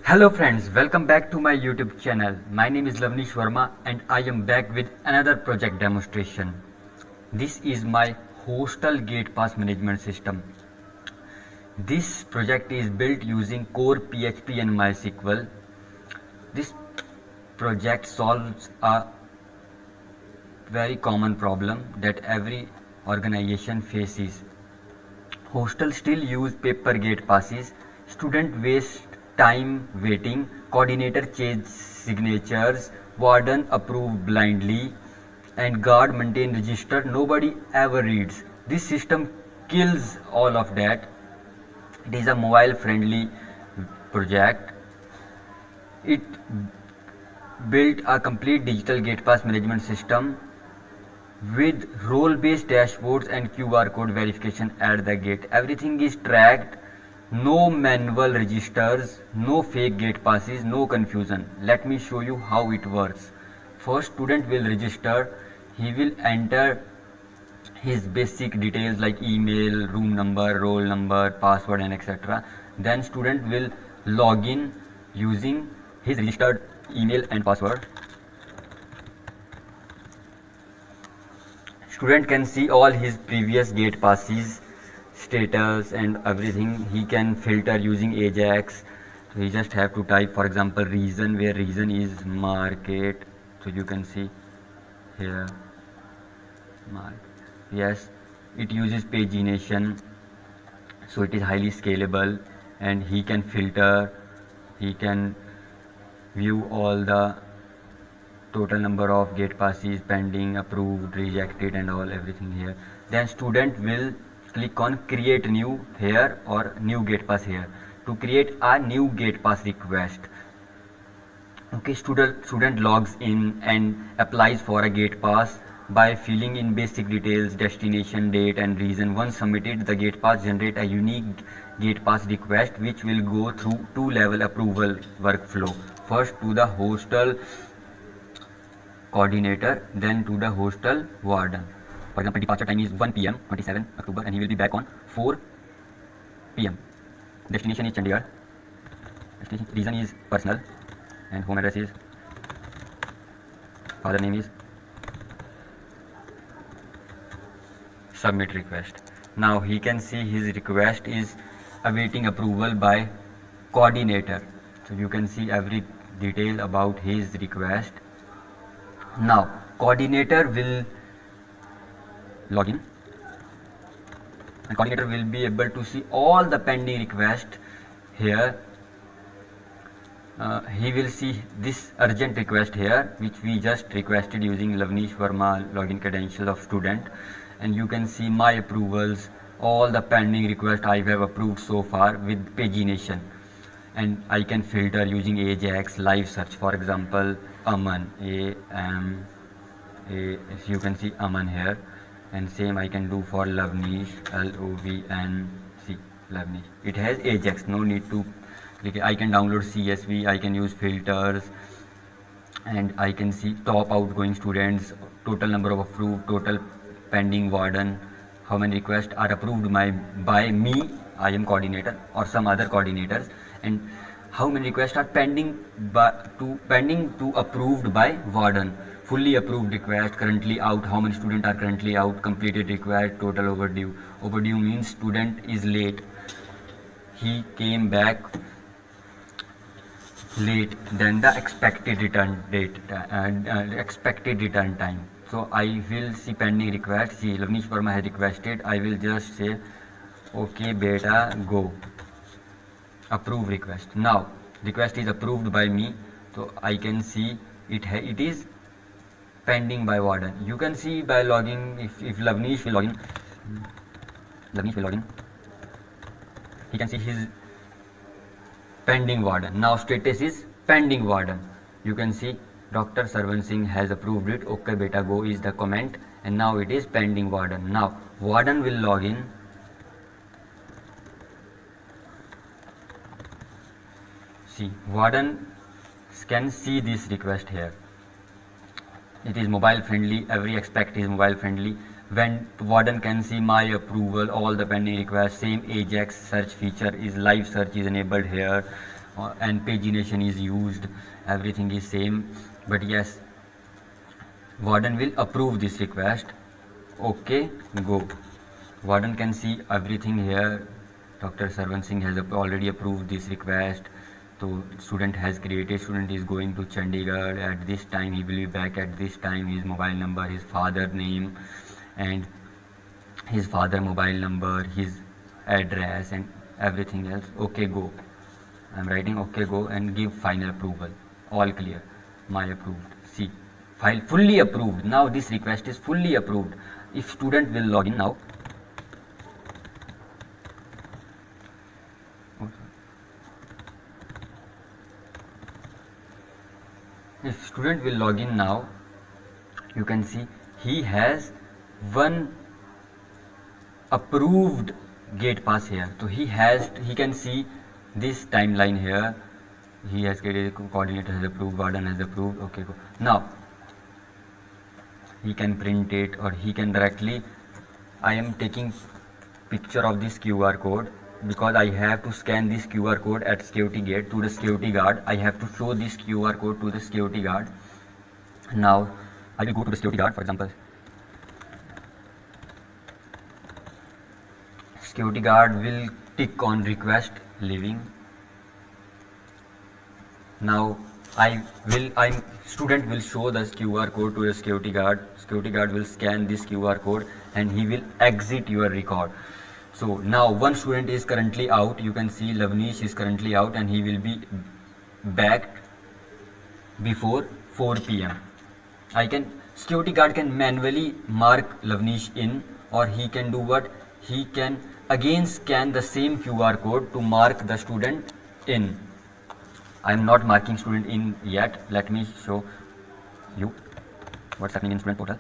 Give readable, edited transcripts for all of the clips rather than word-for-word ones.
Hello friends, welcome back to my YouTube channel. My name is Lavnish Verma and I am back with another project demonstration. This is my hostel gate pass management system. This project is built using core PHP and MySQL. This project solves a very common problem that every organization faces. Hostels still use paper gate passes. Student waste time waiting. Coordinator change signatures. Warden approve blindly. And guard maintain register. Nobody ever reads. This system kills all of that. It is a mobile friendly project. It built a complete digital gate pass management system with role-based dashboards and QR code verification at the gate. Everything is tracked, no manual registers, no fake gate passes, no confusion. Let me show you how it works. First, student will register. He will enter his basic details like email, room number, roll number, password and etc. Then student will log in using his registered email and password. Student can see all his previous gate passes, status and everything. He can filter using Ajax. So he just have to type, for example, reason, where reason is market. So you can see here, market. Yes, it uses pagination, so it is highly scalable, and he can filter. He can view all the total number of gate passes, pending, approved, rejected and all everything here. Then student will click on create new here or new gate pass here to create a new gate pass request. Okay, student logs in and applies for a gate pass by filling in basic details, destination, date and reason. Once submitted, the gate pass generate a unique gate pass request which will go through two-level approval workflow. First to the hostel coordinator, then to the hostel warden. For example, departure time is 1 p.m. 27 October and he will be back on 4 p.m. Destination is Chandigarh. Reason is personal and home address is, father name is. Submit request. Now he can see his request is awaiting approval by coordinator. So you can see every detail about his request. Now coordinator will log in and coordinator will be able to see all the pending requests here. He will see this urgent request here which we just requested using Lavnish Verma login credentials of student, and you can see my approvals, all the pending requests I have approved so far with pagination, and I can filter using Ajax live search. For example, Aman, as you can see Aman here, and same I can do for Lavnish, Lovnc, Lavnish. It has Ajax, no need to click. I can download CSV, I can use filters, and I can see top outgoing students, total number of approved, total pending warden, how many requests are approved by me, I am coordinator, or some other coordinators, and how many requests are pending to approved by warden. Fully approved request, currently out, how many students are currently out, completed request, total overdue. Overdue means student is late, he came back late than the expected return date, expected return time. So I will see pending request. See, Lavnish Verma has requested. I will just say okay beta go, approve request. Now request is approved by me, so I can see it is pending by warden. You can see by logging, if Lavnish will login, he can see his pending warden. Now status is pending warden. You can see Dr. Sarvan Singh has approved it. Okay beta go is the comment, and now it is pending warden. Now warden will log in. See, warden can see this request here. It is mobile friendly, every aspect is mobile friendly. When warden can see my approval, all the pending requests, same Ajax search feature is live search is enabled here. and pagination is used, everything is same. But yes, warden will approve this request. Okay, go. Warden can see everything here. Dr. Sarwan Singh has already approved this request. So student has created, student is going to Chandigarh at this time, he will be back at this time, his mobile number, his father name, and his father mobile number, his address, and everything else. Okay, go. I'm writing okay, go, and give final approval. All clear. My approved. See, file fully approved. Now this request is fully approved. If student will log in now, if student will log in now, you can see he has one approved gate pass here. So he can see this timeline here. He has created, coordinator has approved, warden has approved. Okay, go. Now he can print it, or he can directly, I am taking picture of this QR code because I have to scan this QR code at security gate to the security guard. I have to show this QR code to the security guard. Now I will go to the security guard. For example, security guard will tick on request leaving. Now student will show the QR code to the security guard. Security guard will scan this QR code and he will exit your record. So now one student is currently out. You can see Lavnish is currently out and he will be back before 4 p.m. Security guard can manually mark Lavnish in, or he can do what? He can again scan the same QR code to mark the student in. I am not marking student in yet. Let me show you what's happening in student portal.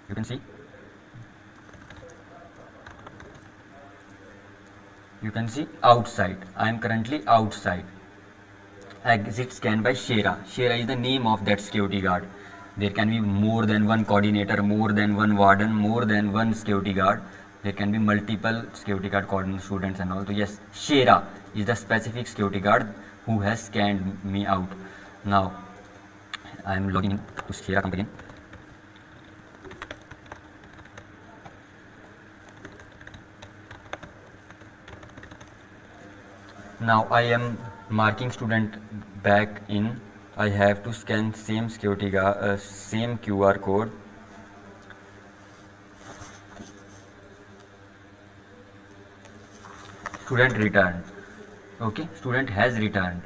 You can see. You can see outside. I am currently outside. Exit scan by Shera. Shera is the name of that security guard. There can be more than one coordinator, more than one warden, more than one security guard. There can be multiple security guard coordinator students and all. So yes, Shera is the specific security guard who has scanned me out. Now I am logging to Shera company. Now I am marking student back in. I have to scan same security guard, same QR code. Student returned. Okay, student has returned.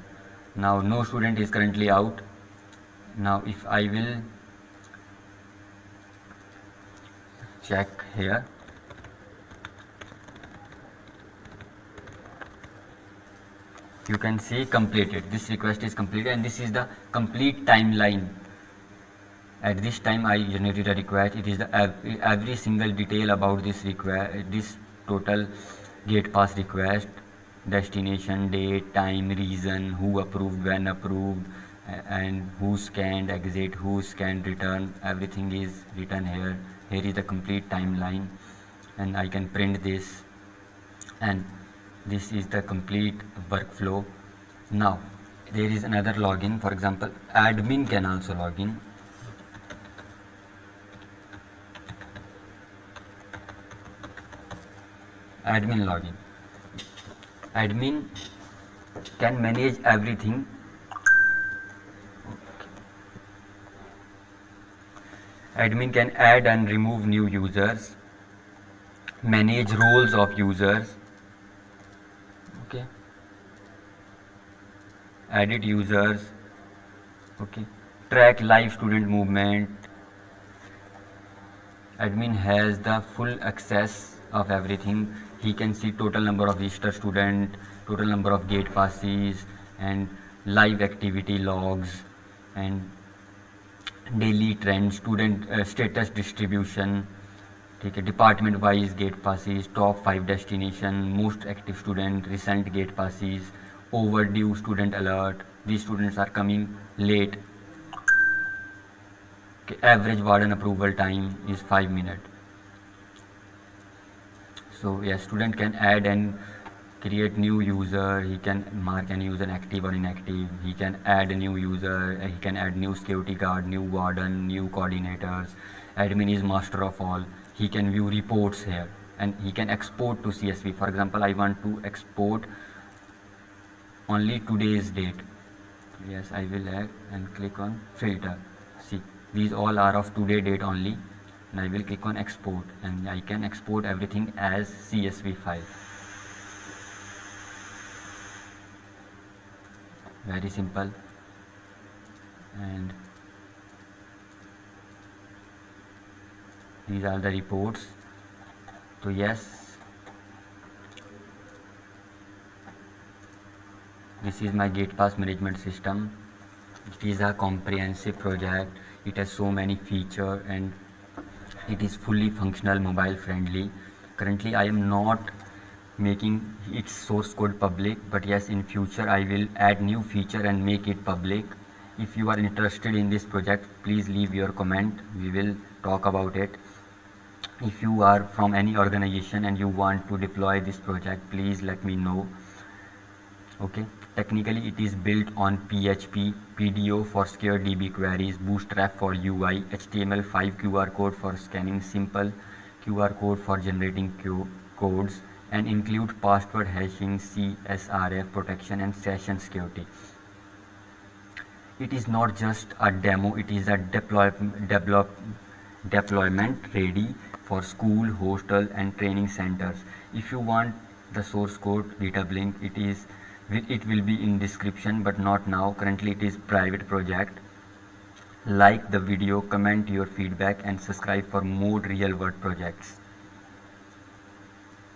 Now no student is currently out. Now if I will check here, you can see completed. This request is completed and this is the complete timeline. At this time I generated a request. It is the every single detail about this request, this total gate pass request, destination, date, time, reason, who approved, when approved, and who scanned exit, who scanned return. Everything is written here. Here is the complete timeline, and I can print this, and this is the complete workflow. Now there is another login. For example, admin can also log in. Admin login. Admin can manage everything. Admin can add and remove new users, manage roles of users, okay, edit users, okay, track live student movement. Admin has the full access of everything. He can see total number of registered student, total number of gate passes, and live activity logs, and daily trend, student status distribution, ठीक है, department wise gate passes, top 5 destination, most active student, recent gate passes, overdue student alert, these students are coming late, okay, average warden approval time is 5 minutes. So yes, student can add and create new user, he can mark any user active or inactive, he can add a new user, he can add new security guard, new warden, new coordinators. Admin is master of all. He can view reports here, and he can export to CSV. For example, I want to export only today's date. Yes, I will add and click on filter. See, these all are of today date only, and I will click on export, and I can export everything as CSV file. Very simple. And these are the reports. So yes, this is my gate pass management system. It is a comprehensive project. It has so many features and it is fully functional, mobile friendly. Currently I am not making its source code public, but yes, in future I will add new feature and make it public. If you are interested in this project, please leave your comment, we will talk about it. If you are from any organization and you want to deploy this project, please let me know. Okay, technically it is built on PHP, PDO for secure DB queries, Bootstrap for UI, HTML5 QR code for scanning, simple QR code for generating codes, and include password hashing, CSRF protection, and session security. It is not just a demo, it is a deployment ready for school, hostel, and training centers. If you want the source code, GitHub link, it will be in description, but not now. Currently it is private project. Like the video, comment your feedback, and subscribe for more real world projects.